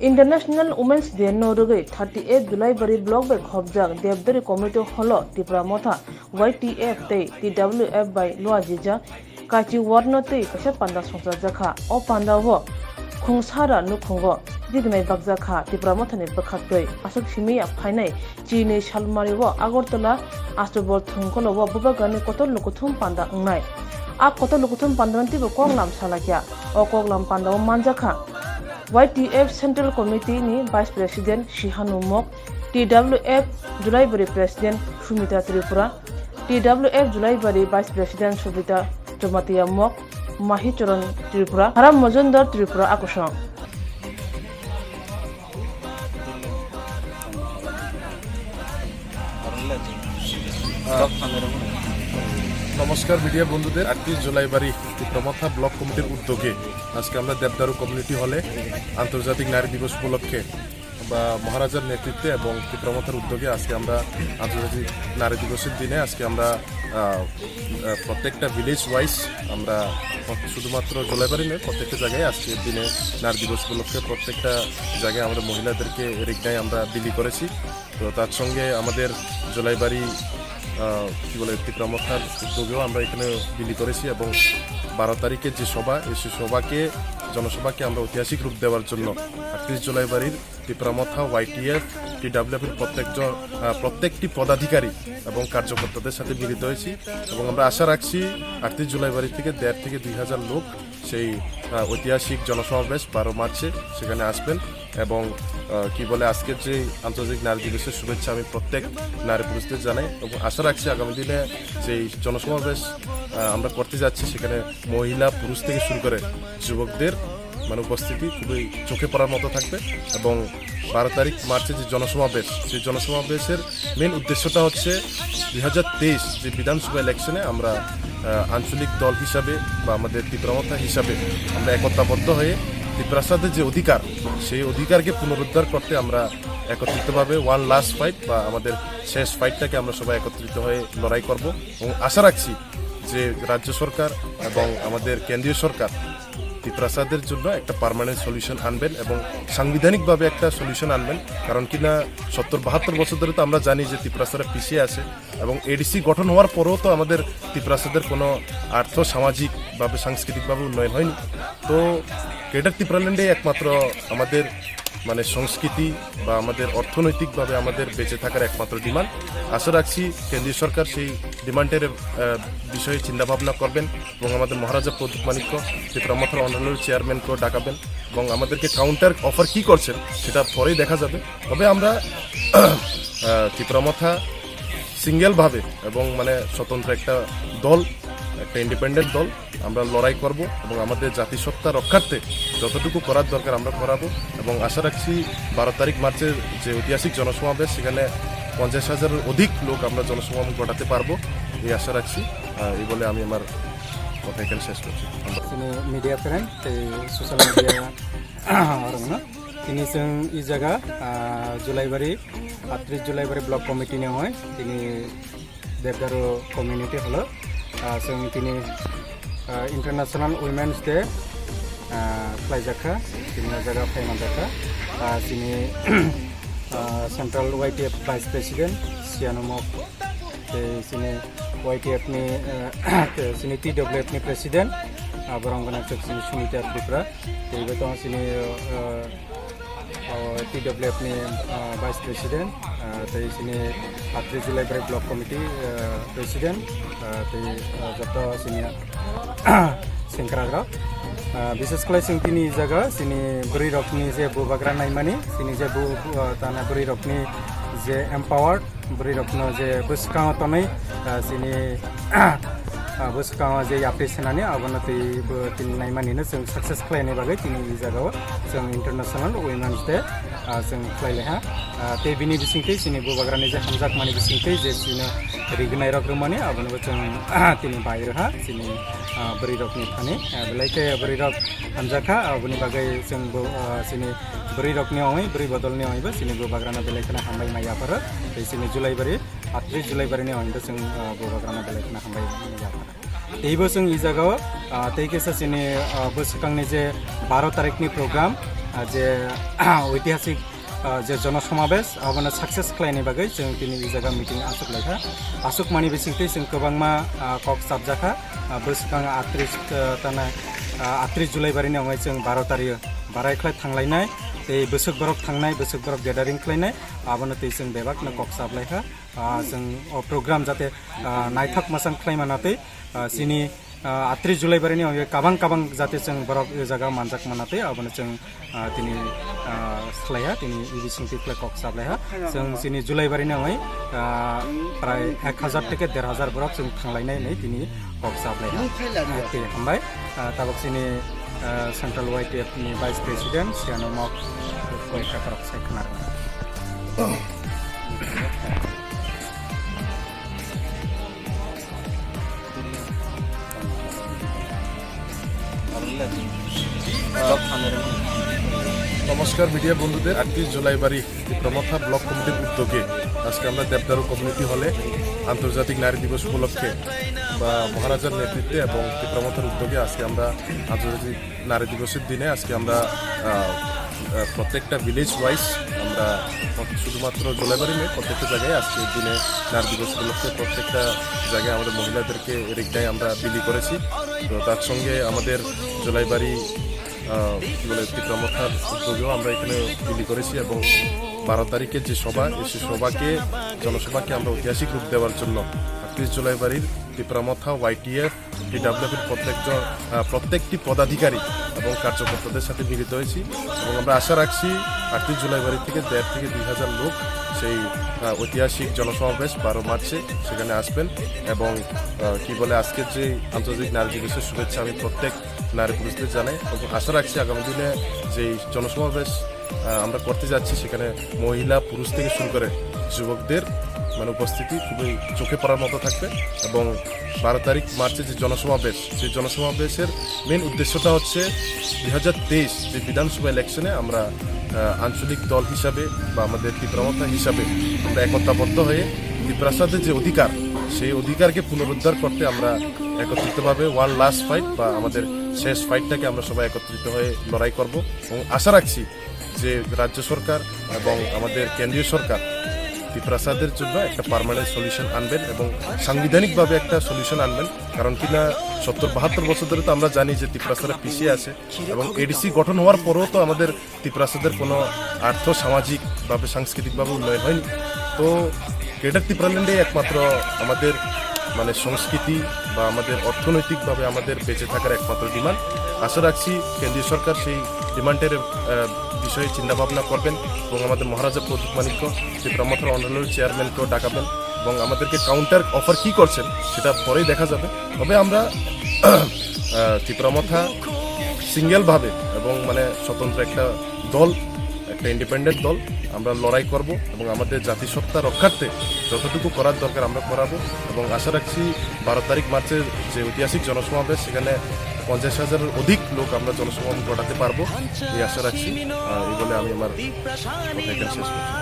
International Women's Day no rugai 38 Jolaibari block by khobjak devdari committee holo TIPRA motha YTF tei TWF by loajija kachi warno tei kasha panda songsa jakha o panda ho khungsara Nukhungo Rignai Bakjakha TIPRA motha ni bakhaktoi asuk simiya phainai chini salmari wo Agartala Astobor thungkolo wo bubagani kotol lukuthum panda ungnai a kotol lukuthum pandanti bo konglam salakya o konglam panda manjakha YTF Central Committee ni Vice President Shihanu Mok, TWF Jolaibari President Shumita Tripura, TWF Jolaibari Vice President Subita Tomatia Mok, Mahicharan Tripura, Haram Mazundar Tripura Akusang. নমস্কার media বন্ধুদের 38 জোলাইবারি Tipra block কমিটির উদ্যোগে আজকে আমরা দেবদারু community হলে আন্তর্জাতিক নারী দিবস উপলক্ষে বা মহারাজার নেতৃত্বে এবং টিপ্রা উদ্যোগে আজকে আমরা আন্তর্জাতিক নারী দিবসের দিনে আজকে আমরা প্রত্যেকটা ভিলেজ ওয়াইজ আমরা শুধুমাত্র জোলাইবারি নয় প্রত্যেকটা জায়গায় আজকের দিনে নারী দিবস উপলক্ষে প্রত্যেকটা জায়গায় আমরা মহিলাদেরকে রিগনাই আমরা বিলি করেছি। তো তার সঙ্গে আমাদের জোলাইবারি কি বলে টিপ্রা উদ্যোগেও আমরা এখানে বিলি করেছি এবং 12 তারিখে যে সভা সেই জনসভাকে আমরা ঐতিহাসিক রূপ দেওয়ার জন্য 38 জোলাইবাড়ির টিপ্রা YTF TWF এর প্রত্যেকটি পদাধিকারী এবং কার্যকর্তাদের সাথে মিলিত হয়েছি এবং আমরা আশা রাখছি 38 জোলাইবাড়ি থেকে 1,500 থেকে 2,000 লোক সেই ঐতিহাসিক জনসমাবেশ 12 মার্চে সেখানে আসবেন এবং কি বলে আজকের যে আন্তর্জাতিক নারী দিবসের শুভেচ্ছা আমি প্রত্যেক নারী পুরুষদের জানাই এবং আশা রাখছি আগামী দিনে যেই জনসমাবেশ আমরা করতে যাচ্ছি সেখানে মহিলা পুরুষ থেকে শুরু করে যুবকদের মানে উপস্থিতি খুবই চোখে পড়ার মতো থাকবে এবং 12 তারিখ মার্চে যে জনসমাবেশ সেই জনসমাবেশের মেন উদ্দেশ্যটা হচ্ছে 2023 যে বিধানসভা ইলেকশনে আমরা আঞ্চলিক দল হিসাবে বা আমাদের তীব্রমতা হিসাবে আমরা একতাবদ্ধ হয়ে তীব্রাসাদের যে অধিকার সেই অধিকারকে পুনরুদ্ধার করতে আমরা একত্রিতভাবে ওয়ান লাস্ট ফাইট বা আমাদের শেষ ফাইটটাকে আমরা সবাই একত্রিত হয়ে লড়াই করব এবং আশা রাখছি যে রাজ্য সরকার এবং আমাদের কেন্দ্রীয় সরকার তীব্রাসাদের জন্য একটা পার্মানেন্ট সলিউশন আনবেন এবং সাংবিধানিকভাবে একটা সলিউশন আনবেন কারণ কিনা 70-72 বছর ধরে তো আমরা জানি যে তীব্রাসারা পিছিয়ে আছে এবং এডিসি গঠন হওয়ার পরেও তো আমাদের তীব্রাসাদের কোনো আর্থ সামাজিকভাবে সাংস্কৃতিকভাবে উন্নয়ন হয়নি। তো গ্রেটার ত্রিপুরাল্যান্ডে একমাত্র আমাদের মানে সংস্কৃতি বা আমাদের অর্থনৈতিকভাবে আমাদের বেঁচে থাকার একমাত্র ডিমান্ড। আশা রাখছি কেন্দ্রীয় সরকার সেই ডিমান্ডের বিষয়ে চিন্তাভাবনা করবেন এবং আমাদের মহারাজা প্রদীপ মানিক্য ত্রিপুরা অনারেবল চেয়ারম্যানকেও ডাকাবেন এবং আমাদেরকে কাউন্টার অফার কি করছেন সেটা পরেই দেখা যাবে। তবে আমরা ত্রিপুরা সিঙ্গেলভাবে এবং মানে স্বতন্ত্র একটা দল একটা ইন্ডিপেন্ডেন্ট দল আমরা লড়াই করব এবং আমাদের জাতিসত্তা রক্ষার্থে যতটুকু করার দরকার আমরা করাবো এবং আশা রাখছি 12 তারিখ মার্চের যে ঐতিহাসিক জনসমাবেশ সেখানে 50,000-এর অধিক লোক আমরা জনসমাবেশ ঘটাতে পারবো এই আশা রাখছি। এই বলে আমি আমার কথা এখানে শেষ করছি। মিডিয়া ফ্রেন্ড সোশ্যাল মিডিয়া তিনি এই জায়গা জোলাইবাড়ি 38 জোলাইবাড়ি ব্লক কমিটি নিয়ে হয় তিনি দেবদারু কমিউনিটি হলো তিনি ইন্টারন্যাশনাল উইমেন্স ডে Bakjakha তিনি জায়গা ফাইনাল দেখা তিনি central YTF vice president Shihanu Mok তিনি YTF ni sini TWF ni presiden barangkana sini Shumita Tripura jadi betul sini TWF ni vice president dari sini 38 Jolaibari block committee president dari jatuh sini singkaragra বিশেষ করে তিনি জায়গা তিনি বড়ি রকনি যে বুবাগ্রা নাইমানি তিনি যে তানা বড়ি রকনি যে এম্পাওয়ার্ড বড়ি রকন যে বসকাং তনাই তিনি বসকাং যে আপ্রিসিয়েশনানি আবনতি তিনি নাইমানিनो जों সাকসেস খালাयनाय बागै তিনি এই জায়গাও जों ইন্টারন্যাশনাল উইমেন্স ডে जों খালাयलेहा ते बिनि बिसिंथै सिनि बुबाग्रानि जे हामजाक मानि बिसिंथै जे सिनो रिगनाय रकमानि आबनबो जों তিনি बायरहा सिनि बरि रकनि थाने बेलायके बरि रक हामजाखा आबनि बागै जों सिनि बरि रकनि आवै बरि बदलनि आवैबो सिनि बुबाग्राना बेलायखना हामबाय मायाफोर सिनि जुलाइबारि 38 जुलाइबारिनि आवैबो जों बुबाग्राना बेलायखना हामबाय मायाफोर teibo जों इ जागाव tei kaisa sini bosakangni je 12 tarikh ni program je ঐতিহাসিক যে জনসমাবেশ আবনা সাকসেস খালাইনি বাগै जों दिनै इ जागा मिटिं आसुक लायखा आसुक मानि बिसिंथै जों गोबांमा कक साबजाखा बोसकां 38 जुलाइबारिनि आवगाय जों 12 तारिख बारायख्लाय थांलायनाय तै बोसोक बरक थांनाय बोसोक बरक गेदारिं खालायनाय आबना तै जों बेबाकनो कक साबलायखा जों प्रग्राम जाते नायथाक मासां खालायमानातै सिनि 38 जुलाइबारिनि आवगाय काबां जाते जों बरक इ जागा मानजाक मानातै आबना जों दिनै खालाया दिनै इ बिसिंथै कक साबलायहा जों सिनि जुलाइबारिनि आवगाय प्राय 1000 থেকে 1500 बरक जों थांलायनाय नै दिनै कक साबलायहा ते हामबाय ताबक सिनि central YTF ni Vice President siano mok koika korok sai kenar. নমস্কার মিডিয়া বন্ধুদের 38 জোলাইবাড়ি তীব্রমথা ব্লক কমিটির উদ্যোগে আজকে আমরা দেবদারু কমিউনিটি হলে আন্তর্জাতিক নারী দিবস উপলক্ষে বা মহারাজার নেতৃত্বে এবং তীব্রমথার উদ্যোগে আজকে আমরা আন্তর্জাতিক নারী দিবসের দিনে আজকে আমরা প্রত্যেকটা ভিলেজ ওয়াইজ আমরা শুধুমাত্র জোলাইবাড়ি নয় প্রত্যেকটা জায়গায় আজকে দিনে নারী দিবস উপলক্ষে প্রত্যেকটা জায়গায় আমাদের মহিলাদেরকে রিগনাই আমরা বিলি করেছি। তো তার সঙ্গে আমাদের জোলাইবাড়ি কী বলে তীব্রমথার উদ্যোগেও আমরা এখানে বিলি করেছি এবং 12 তারিখের যে সভা সেই জনসভাকে আমরা ঐতিহাসিক রূপ দেওয়ার জন্য 38 জোলাইবাড়ির তীব্রমথা YTF TWF এর প্রত্যেকটি পদাধিকারী এবং কার্যকর্তাদের সাথে মিলিত হয়েছি এবং আমরা আশা রাখছি 38 জুলাইবাড়ি থেকে 1,500 থেকে 2,000 লোক সেই ঐতিহাসিক জনসমাবেশ 12 মার্চে সেখানে আসবেন এবং কি বলে আজকের যে আন্তর্জাতিক নারী দিবসের শুভেচ্ছা আমি প্রত্যেক নারী পুরুষদের জানাই এবং আশা রাখছি আগামী দিনে যেই জনসমাবেশ আমরা করতে যাচ্ছি সেখানে মহিলা পুরুষ থেকে শুরু করে যুবকদের মানে উপস্থিতি খুবই চোখে পড়ার মতো থাকবে এবং 12 তারিখ মার্চে যে জনসমাবেশ সেই জনসমাবেশের মেন উদ্দেশ্যটা হচ্ছে 2023 যে বিধানসভা ইলেকশনে আমরা আঞ্চলিক দল হিসাবে বা আমাদের তীব্রমথা হিসাবে আমরা একতাবদ্ধ হয়ে তীব্রাসাদের যে অধিকার সেই অধিকারকে পুনরুদ্ধার করতে আমরা একত্রিতভাবে ওয়ান লাস্ট ফাইট বা আমাদের শেষ ফাইটটাকে আমরা সবাই একত্রিত হয়ে লড়াই করব এবং আশা রাখছি যে রাজ্য সরকার এবং আমাদের কেন্দ্রীয় সরকার তীব্রাসাদের জন্য একটা পার্মানেন্ট সলিউশন আনবেন এবং সাংবিধানিকভাবে একটা সলিউশন আনবেন কারণ কিনা 70-72 বছর ধরে তো আমরা জানি যে তীব্রাসারা পিছিয়ে আছে এবং এডিসি গঠন হওয়ার পরেও তো আমাদের তীব্রাসাদের কোনো আর্থ সামাজিকভাবে সাংস্কৃতিকভাবে উন্নয়ন হয়নি। তো গ্রেটার ত্রিপুরাল্যান্ডে একমাত্র আমাদের মানে সংস্কৃতি বা আমাদের অর্থনৈতিকভাবে আমাদের বেঁচে থাকার একমাত্র ডিমান্ড। আশা রাখছি কেন্দ্রীয় সরকার সেই ডিমান্ডের বিষয়ে চিন্তাভাবনা করবেন এবং আমাদের মহারাজা প্রদীপ মানিক্য তীব্রমথার অনারেবল চেয়ারম্যানকেও ডাকাবেন এবং আমাদেরকে কাউন্টার অফার কী করছেন সেটা পরেই দেখা যাবে। তবে আমরা তীব্রমথা সিঙ্গেলভাবে এবং মানে স্বতন্ত্র একটা দল একটা ইন্ডিপেন্ডেন্ট দল আমরা লড়াই করব এবং আমাদের জাতিসত্তা রক্ষার্থে যতটুকু করার দরকার আমরা করাবো এবং আশা রাখছি 12 তারিখ মার্চের যে ঐতিহাসিক জনসমাবেশ সেখানে 50,000-এর অধিক লোক আমরা জনসমাবেশ ঘটাতে পারবো এই আশা রাখছি। এই বলে আমি আমার কথা এখানে শেষ করছি।